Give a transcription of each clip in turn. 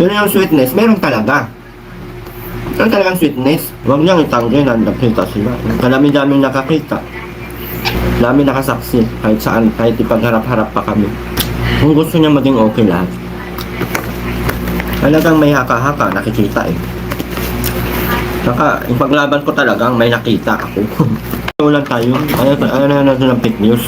Pero yung sweetness, meron talaga. Meron talagang sweetness. Huwag niyang itanggi na nakita sila. Dami-daming nakakita. Dami nakasaksi. Kahit saan, kahit ipagharap-harap pa kami. Kung gusto niya maging okay lahat. Talagang may haka-haka, nakikita eh. Saka, yung paglaban ko talagang may nakita ako. Ulan tayo. Ayaw na natin ng fake news.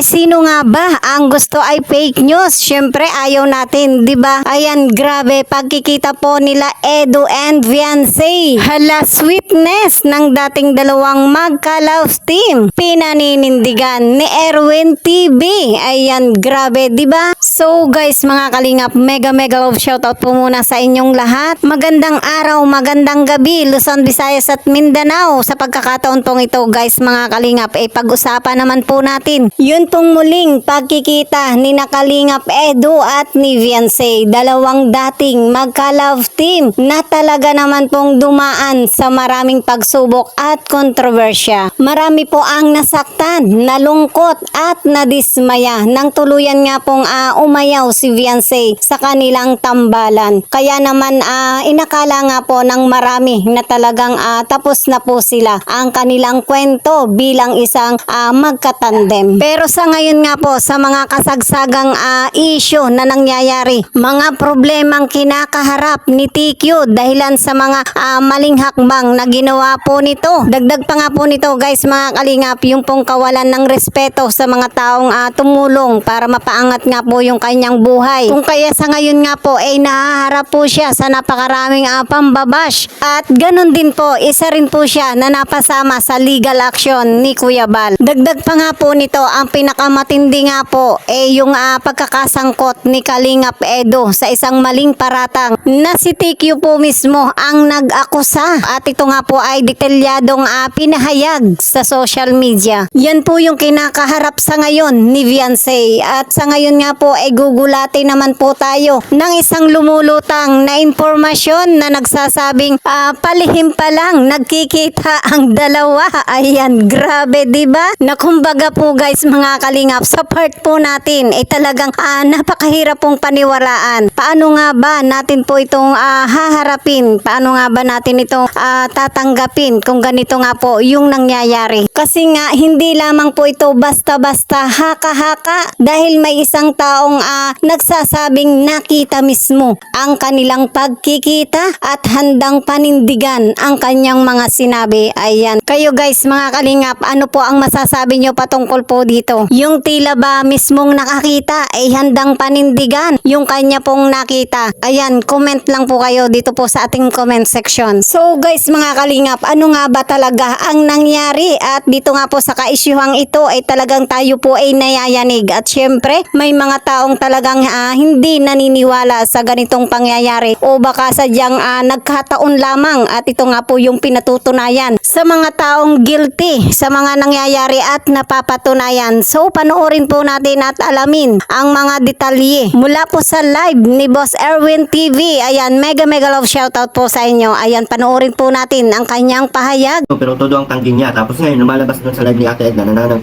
Sino nga ba ang gusto ay fake news? Syempre ayaw natin, 'di ba? Ayan, grabe pagkikita po nila Edo and Fiancé. Hala, sweetness ng dating dalawang magka-love team. Pinaninindigan ni Erwin TV. Ayan, grabe, 'di ba? So guys, mga kalingap, mega love shoutout po muna sa inyong lahat. Magandang araw, magandang gabi, Luzon, Visayas at Mindanao. Sa pagkakataon pong ito, guys, mga kalingap, pag-usapan naman po natin yun pong muling pagkikita ni Kalingap Edo at ni Fiancé, dalawang dating magka-love team na talaga naman pong dumaan sa maraming pagsubok at kontrobersya. Marami po ang nasaktan, nalungkot at nadismaya nang tuluyan nga pong umayaw si Fiancé sa kanilang tambalan. Kaya naman inakala nga po ng marami na talagang tapos na po sila ang kanilang kwento bilang isang magkatandem. Pero sa ngayon nga po, sa mga kasagsagang issue na nangyayari, mga problemang kinakaharap ni TQ dahilan sa mga maling hakbang na ginawa po nito. Dagdag pa nga po nito, guys, mga kalingap, yung pong kawalan ng respeto sa mga taong tumulong para mapaangat nga po yung kanyang buhay. Kung kaya sa ngayon nga po nahaharap po siya sa napakaraming pambabash. At ganun din po, isa rin po siya na napasama sa legal action ni Kuya Bal. Dagdag pa nga po nito, ang pinakamatindi nga po yung pagkakasangkot ni Kalingap Edo sa isang maling paratang na si TQ po mismo ang nag-akusa. At ito nga po ay detalyadong pinahayag sa social media. Yan po yung kinakaharap sa ngayon ni Fiancé. At sa ngayon nga po gugulati naman po tayo ng isang lumulutang na impormasyon na nagsasabing palihim pa lang nagkikita ang dalawa. Ayan, grabe, diba? Na kumbaga po, guys, mga kalingap, sa part po natin talagang napakahirap pong paniwalaan. Paano nga ba natin po itong haharapin? Paano nga ba natin itong tatanggapin kung ganito nga po yung nangyayari? Kasi nga hindi lamang po ito basta-basta haka-haka dahil may isang taong nagsasabing nakita mismo ang kanilang pagkikita at handang panindigan ang kanyang mga sinabi. Ayan. Kayo, guys, mga kalingap, ano po ang masasabi nyo patungkol po dito? Yung tila ba mismong nakakita handang panindigan yung kanya pong nakita? Ayan, comment lang po kayo dito po sa ating comment section. So guys, mga kalingap, ano nga ba talaga ang nangyari? At dito nga po sa kaisyuhang ito talagang tayo po nayayanig. At syempre, may mga taong talagang hindi naniniwala sa ganitong pangyayari o baka sadyang nagkataon lamang. At ito nga po yung pinatutunayan sa mga taong guilty sa mga nangyayari at napapatunayan. So panoorin po natin at alamin ang mga detalye mula po sa live ni Boss Erwin TV. Ayan, mega love shoutout po sa inyo. Ayan, panoorin po natin ang kanyang pahayag. Pero todo ang tanggi niya. Tapos ngayon, lumalabas doon sa live ni Ate Edna na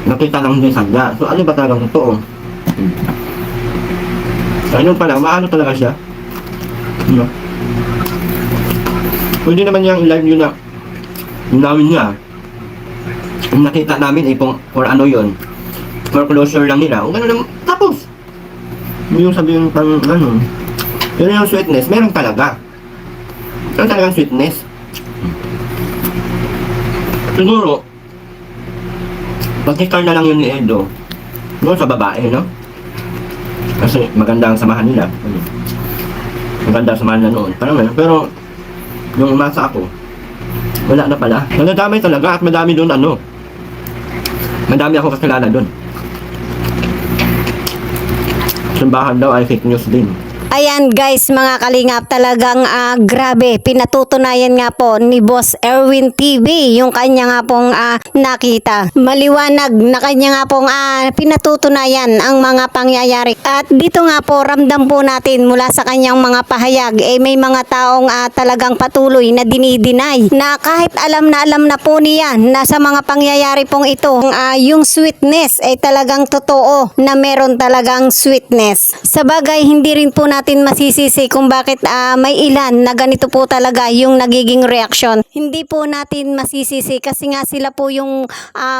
nakita lang hindi sadya. So ano ba talagang totoo? Ayun pala, maano talaga siya? Pwede naman niyang i-live yun na namin niya. Yung nakita namin for ano yun, for closure lang nila. O gano'n naman, tapos yung sabi yung pang ano. Pero yung sweetness, meron talaga. Meron talagang sweetness. Siguro pagkikar na lang yun ni Edo doon sa babae, no? Kasi maganda ang samahan nila. Maganda ang samahan na noon. Parang ganun. Pero yung umasa ako, wala na pala. Nadamay talaga at madami doon madami ako kakilala doon. Simbahan daw ay fake news din. Ayan guys, mga kalingap, talagang grabe, pinatutunayan nga po ni Boss Erwin TV yung kanya nga pong nakita. Maliwanag na kanya nga pong pinatutunayan ang mga pangyayari. At dito nga po, ramdam po natin mula sa kanyang mga pahayag, may mga taong talagang patuloy na dinideny na kahit alam na po niya na sa mga pangyayari pong ito, yung sweetness ay talagang totoo na meron talagang sweetness. Sa bagay, hindi rin po natin masisisi kung bakit may ilan na ganito po talaga yung nagiging reaksyon. Hindi po natin masisisi kasi nga sila po yung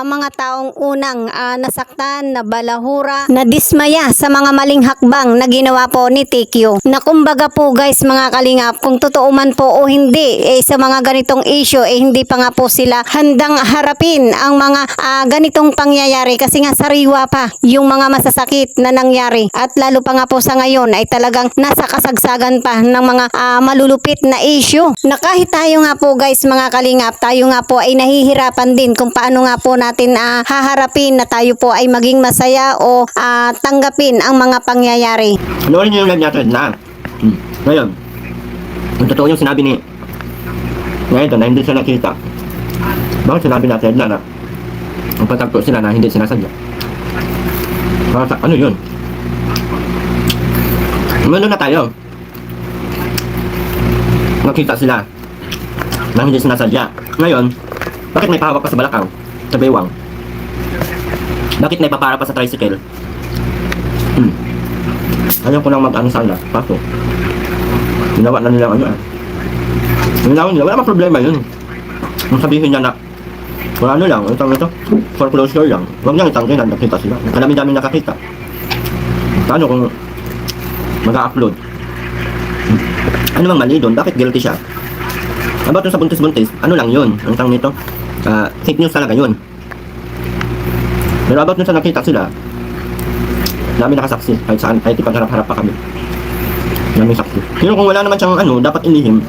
mga taong unang nasaktan, nabalahura, nadismaya sa mga maling hakbang na ginawa po ni TQ. Na kumbaga po guys, mga kalingap, kung totoo man po o hindi, sa mga ganitong issue, hindi pa nga po sila handang harapin ang mga ganitong pangyayari kasi nga sariwa pa yung mga masasakit na nangyari. At lalo pa nga po sa ngayon ay talagang nasa kasagsagan pa ng mga malulupit na issue na kahit tayo nga po guys, mga kalingap, tayo nga po ay nahihirapan din kung paano nga po natin haharapin na tayo po ay maging masaya o tanggapin ang mga pangyayari. Panoorin niyo yung live natin na. Ngayon, kung totoo yung sinabi ni ngayon na hindi siya nakita, bakit sinabi natin na ang pagtagpo sila na hindi sinasadya? Ano yun? Umano na tayo. Nakita sila na hindi sinasadya. Ngayon, bakit may pahawak pa sa balakang? Sa bewang? Bakit may papara pa sa tricycle? Ayaw ko lang mag-ano sana. Paso. Ginawa na nila ano Ginawa nila. Wala namang problema yun. Kung sabihin niya na wala ano lang, ito, foreclosure lang. Huwag niyang itangkin na nakita sila. Kadami-dami nakakita. Paano kung mag-upload? Ano mang mali doon? Bakit guilty siya? About sa buntis-buntis, ano lang yun? Ang tawag nito? Fake news talaga yun. Pero about sa nakita sila, dami nakasaksi. Kahit saan, kahit ipagharap-harap pa kami. Dami saksi. Pero kung wala naman siyang dapat ilihim,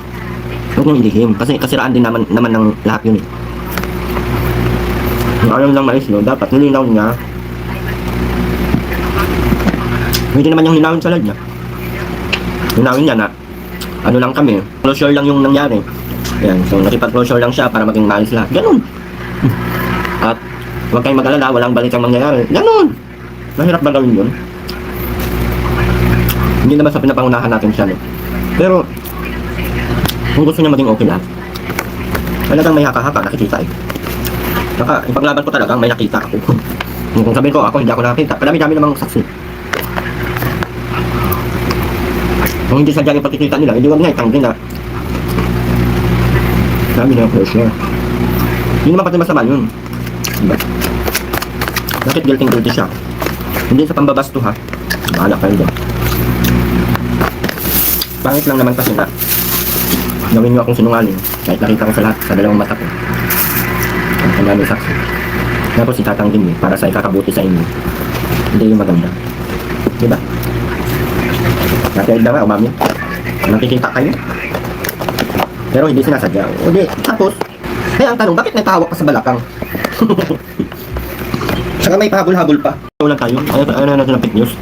huwag niyang ilihim. Kasi kasiraan din naman ng lahat yun eh. Yung alam lang mais, no? Dapat nilinaw niya. Hindi naman yung linawin sa live niya. Linawin niya na ano lang kami, closure lang yung nangyari. Ayan, so nakipag-closure lang siya para maging maayos lahat. Ganun. At huwag kayong mag-alala, walang balikang mangyayari. Ganun. Mahirap ba gawin yun? Hindi naman sa pinapangunahan natin siya, no? Pero kung gusto niya maging okay lahat, talagang may haka-haka, nakikita eh. Saka, ipaglaban ko talagang may nakita ako. Kung sabihin ko, ako hindi ako nakita. Kadami-dami namang saksi. Kung hindi sadya yung pagkikita nila, hindi wag nga itanggi na dami na yung closure. Hindi naman pati masama yun. Diba? Bakit guilty siya? Hindi sa pambabasto ha. Bahala kayo doon. Pangit lang naman kasi na gawin nyo akong sinungaling. Kahit nakita ko sa lahat, sa dalawang mata ko. Ang dami saksi. Tapos itatanggi nyo para sa ikakabuti sa inyo. Hindi yung maganda. Diba? Nakikita nga, umami. Nakikita kayo. Pero hindi sinasadya. Hindi. Tapos, kaya ang tanong, bakit may pahawak pa sa balakang? Saka may pahabol-habol pa. Ito lang tayo. Ano na fake news?